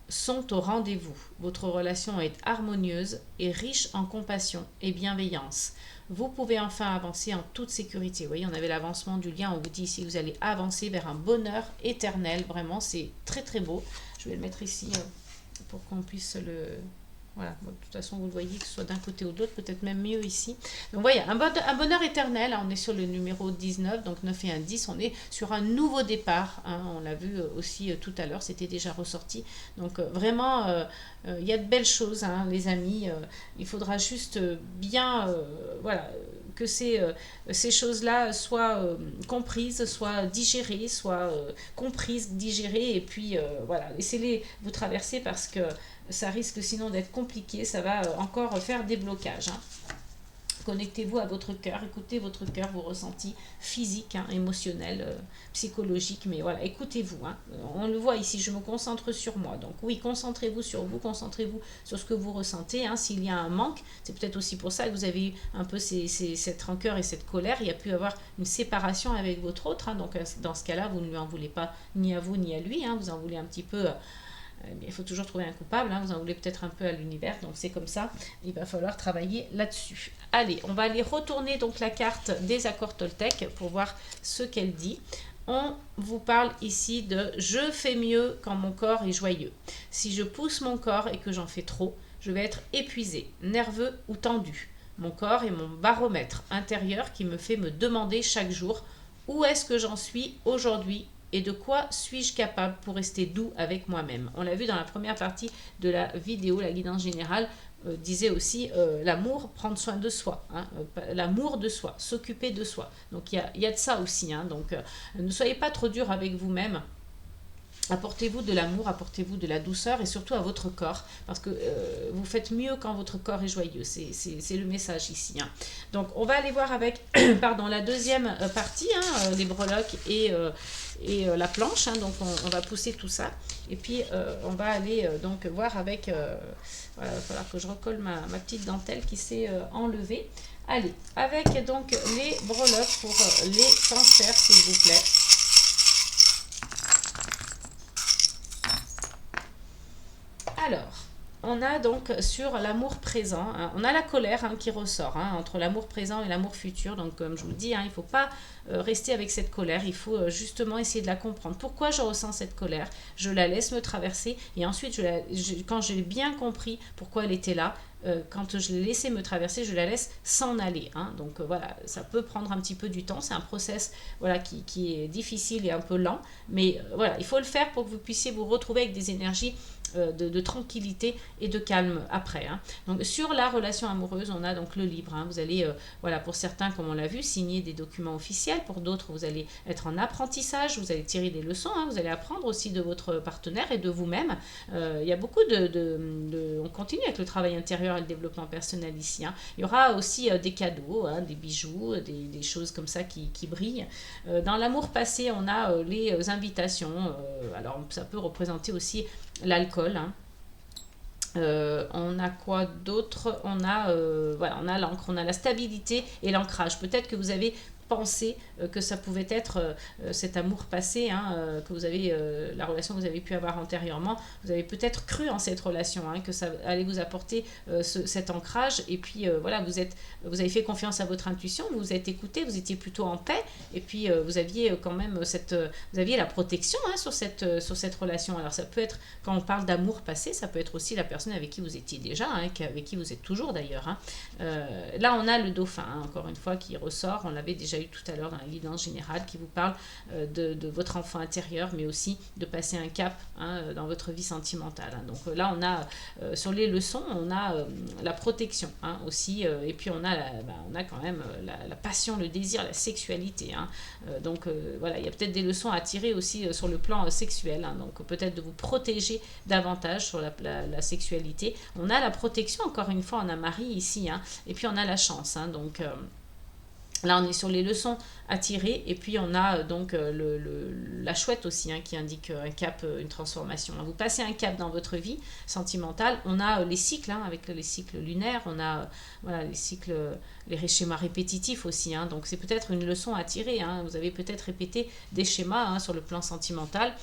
sont au rendez-vous. Votre relation est harmonieuse et riche en compassion et bienveillance. Vous pouvez enfin avancer en toute sécurité. Vous voyez, on avait l'avancement du lien. On vous dit ici, vous allez avancer vers un bonheur éternel. Vraiment, c'est très très beau. Je vais le mettre ici pour qu'on puisse le... Voilà, bon, de toute façon, vous le voyez, que ce soit d'un côté ou de l'autre, peut-être même mieux ici. Donc, voyez, un bonheur éternel. On est sur le numéro 19, donc 9 et 1, 10. On est sur un nouveau départ. Hein, on l'a vu aussi tout à l'heure, c'était déjà ressorti. Donc, vraiment, il y a de belles choses, hein, les amis. Il faudra juste bien, voilà, que ces choses-là soient comprises, soient digérées, soient comprises, digérées. Et puis, voilà, laissez-les vous traverser parce que ça risque sinon d'être compliqué, ça va encore faire des blocages. Hein. Connectez-vous à votre cœur, écoutez votre cœur, vos ressentis physiques, hein, émotionnels, psychologiques, mais voilà, écoutez-vous. Hein. On le voit ici, je me concentre sur moi. Donc oui, concentrez-vous sur vous, concentrez-vous sur ce que vous ressentez. Hein. S'il y a un manque, c'est peut-être aussi pour ça que vous avez eu un peu cette rancœur et cette colère. Il y a pu avoir une séparation avec votre autre. Hein. Donc dans ce cas-là, vous ne lui en voulez pas ni à vous ni à lui. Hein. Vous en voulez un petit peu... il faut toujours trouver un coupable, hein. Vous en voulez peut-être un peu à l'univers, donc c'est comme ça, il va falloir travailler là-dessus. Allez, on va aller retourner donc la carte des accords Toltec pour voir ce qu'elle dit. On vous parle ici de « Je fais mieux quand mon corps est joyeux. Si je pousse mon corps et que j'en fais trop, je vais être épuisé, nerveux ou tendu. Mon corps est mon baromètre intérieur qui me fait me demander chaque jour où est-ce que j'en suis aujourd'hui et de quoi suis-je capable pour rester doux avec moi-même. » On l'a vu dans la première partie de la vidéo, la guidance générale disait aussi l'amour, prendre soin de soi, hein, l'amour de soi, s'occuper de soi. Donc il y a de ça aussi. Hein, donc ne soyez pas trop dur avec vous-même. Apportez-vous de l'amour, apportez-vous de la douceur et surtout à votre corps parce que vous faites mieux quand votre corps est joyeux. C'est le message ici. Hein. Donc on va aller voir avec pardon, la deuxième partie, hein, les breloques et la planche. Hein. Donc on va pousser tout ça et puis on va aller donc voir avec... voilà, il va falloir que je recolle ma petite dentelle qui s'est enlevée. Allez, avec donc les breloques pour les cancers s'il vous plaît. Alors, on a donc sur l'amour présent, hein, on a la colère hein, qui ressort hein, entre l'amour présent et l'amour futur. Donc, comme je vous le dis, hein, il ne faut pas rester avec cette colère. Il faut justement essayer de la comprendre. Pourquoi je ressens cette colère? Je la laisse me traverser et ensuite, quand j'ai bien compris pourquoi elle était là, quand je l'ai laissé me traverser, je la laisse s'en aller. Hein. Donc voilà, ça peut prendre un petit peu du temps. C'est un process voilà, qui est difficile et un peu lent. Mais voilà, il faut le faire pour que vous puissiez vous retrouver avec des énergies de tranquillité et de calme après. Hein. Donc sur la relation amoureuse, on a donc le livre. Hein. Vous allez, voilà, pour certains, comme on l'a vu, signer des documents officiels. Pour d'autres, vous allez être en apprentissage. Vous allez tirer des leçons. Hein. Vous allez apprendre aussi de votre partenaire et de vous-même. Il y a beaucoup on continue avec le travail intérieur et le développement personnel ici. Hein. Il y aura aussi des cadeaux, hein, des bijoux, des choses comme ça qui brillent. Dans l'amour passé, on a les invitations. Alors, ça peut représenter aussi l'alcool. Hein. On a quoi d'autre? Voilà, on a l'encre, on a la stabilité et l'ancrage. Peut-être que vous avez pensé que ça pouvait être cet amour passé, hein, que vous avez, la relation que vous avez pu avoir antérieurement, vous avez peut-être cru en cette relation, hein, que ça allait vous apporter cet ancrage, et puis voilà, vous avez fait confiance à votre intuition, vous vous êtes écouté, vous étiez plutôt en paix, et puis vous aviez quand même vous aviez la protection hein, sur cette relation. Alors ça peut être, quand on parle d'amour passé, ça peut être aussi la personne avec qui vous étiez déjà, hein, avec qui vous êtes toujours d'ailleurs. Hein. Là on a le dauphin, hein, encore une fois, qui ressort, on l'avait déjà eu tout à l'heure dans la guidance générale, qui vous parle de votre enfant intérieur, mais aussi de passer un cap hein, dans votre vie sentimentale. Hein. Donc là, on a sur les leçons, on a la protection hein, aussi, et puis on a quand même la passion, le désir, la sexualité. Hein. Donc voilà, il y a peut-être des leçons à tirer aussi sur le plan sexuel, hein, donc peut-être de vous protéger davantage sur la sexualité. On a la protection, encore une fois, on a Marie ici, hein, et puis on a la chance. Hein, donc Là, on est sur les leçons à tirer, et puis on a donc la chouette aussi, hein, qui indique un cap, une transformation. Vous passez un cap dans votre vie sentimentale. On a les cycles, hein, avec les cycles lunaires, on a voilà, les cycles, les schémas répétitifs aussi, hein. Donc c'est peut-être une leçon à tirer, hein. Vous avez peut-être répété des schémas, hein, sur le plan sentimental.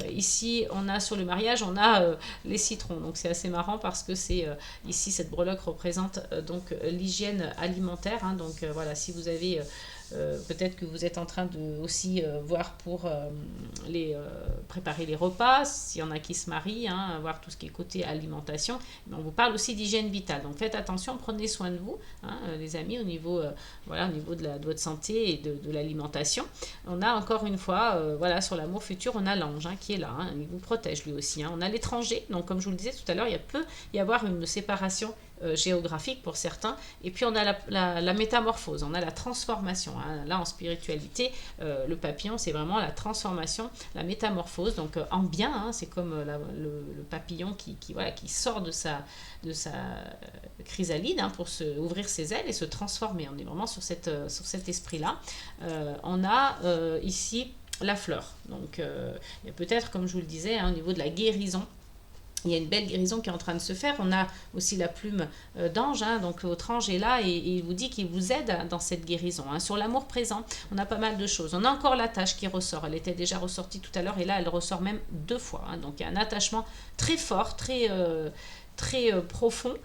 Ici, on a sur le mariage, on a les citrons. Donc c'est assez marrant parce que c'est ici cette breloque représente donc l'hygiène alimentaire, hein. Donc voilà, si vous avez peut-être que vous êtes en train de aussi voir pour préparer les repas, s'il y en a qui se marient, hein, voir tout ce qui est côté alimentation. Mais on vous parle aussi d'hygiène vitale. Donc faites attention, prenez soin de vous, hein, les amis, au niveau, voilà, au niveau de votre santé et de l'alimentation. On a encore une fois, voilà, sur l'amour futur, on a l'ange, hein, qui est là, hein, il vous protège lui aussi, hein. On a l'étranger, donc comme je vous le disais tout à l'heure, il peut y avoir une séparation géographique pour certains. Et puis on a la métamorphose, on a la transformation, hein. Là en spiritualité, le papillon c'est vraiment la transformation, la métamorphose, donc en bien, hein, c'est comme le papillon voilà, qui sort de sa chrysalide, hein, pour ouvrir ses ailes et se transformer. On est vraiment sur cet esprit-là. On a ici la fleur. Donc il y a peut-être, comme je vous le disais, hein, au niveau de la guérison, il y a une belle guérison qui est en train de se faire. On a aussi la plume d'ange, hein, donc votre ange est là et il vous dit qu'il vous aide dans cette guérison, hein. Sur l'amour présent, on a pas mal de choses. On a encore l'attache qui ressort, elle était déjà ressortie tout à l'heure et là elle ressort même 2 fois, hein. Donc il y a un attachement très fort, très profond.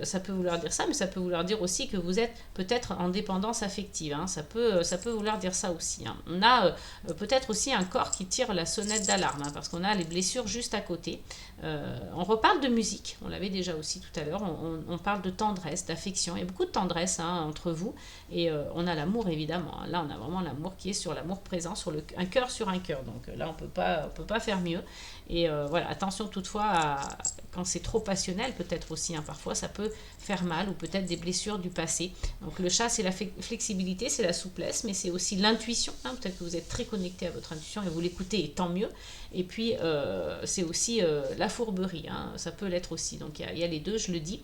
Ça peut vouloir dire ça, mais ça peut vouloir dire aussi que vous êtes peut-être en dépendance affective, hein. Ça peut vouloir dire ça aussi, hein. On a peut-être aussi un corps qui tire la sonnette d'alarme, hein, parce qu'on a les blessures juste à côté. On reparle de musique, on l'avait déjà aussi tout à l'heure, on parle de tendresse, d'affection, il y a beaucoup de tendresse, hein, entre vous, et on a l'amour évidemment, hein. Là on a vraiment l'amour qui est sur l'amour présent, sur un cœur sur un cœur, donc là on peut pas faire mieux. Et voilà, attention toutefois quand c'est trop passionnel, peut-être aussi, hein, parfois ça peut faire mal, ou peut-être des blessures du passé. Donc le chat c'est la flexibilité, c'est la souplesse, mais c'est aussi l'intuition, hein. Peut-être que vous êtes très connecté à votre intuition et vous l'écoutez, et tant mieux. Et puis c'est aussi la fourberie, hein, ça peut l'être aussi. Donc il y a les deux, je le dis.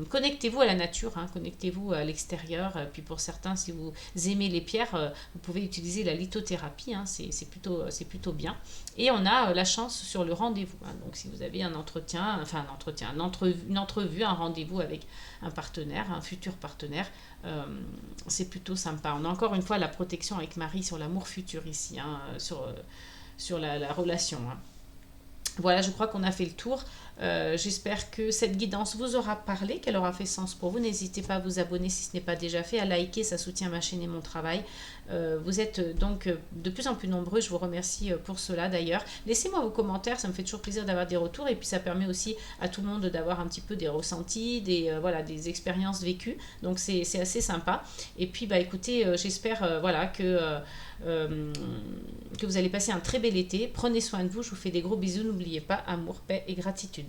Connectez-vous à la nature, hein, connectez-vous à l'extérieur. Puis pour certains, si vous aimez les pierres, vous pouvez utiliser la lithothérapie, hein, c'est plutôt bien. Et on a la chance sur le rendez-vous, hein. Donc si vous avez un entretien, une entrevue, un rendez-vous avec un partenaire, un futur partenaire, c'est plutôt sympa. On a encore une fois la protection avec Marie sur l'amour futur ici, hein, sur la relation, hein. Voilà, je crois qu'on a fait le tour. J'espère que cette guidance vous aura parlé, qu'elle aura fait sens pour vous. N'hésitez pas à vous abonner si ce n'est pas déjà fait, à liker, ça soutient ma chaîne et mon travail. Vous êtes donc de plus en plus nombreux, je vous remercie pour cela d'ailleurs. Laissez-moi vos commentaires, ça me fait toujours plaisir d'avoir des retours, et puis ça permet aussi à tout le monde d'avoir un petit peu des ressentis, voilà, des expériences vécues. Donc c'est assez sympa. Et puis écoutez, j'espère voilà, que vous allez passer un très bel été. Prenez soin de vous, je vous fais des gros bisous. N'oubliez pas, amour, paix et gratitude.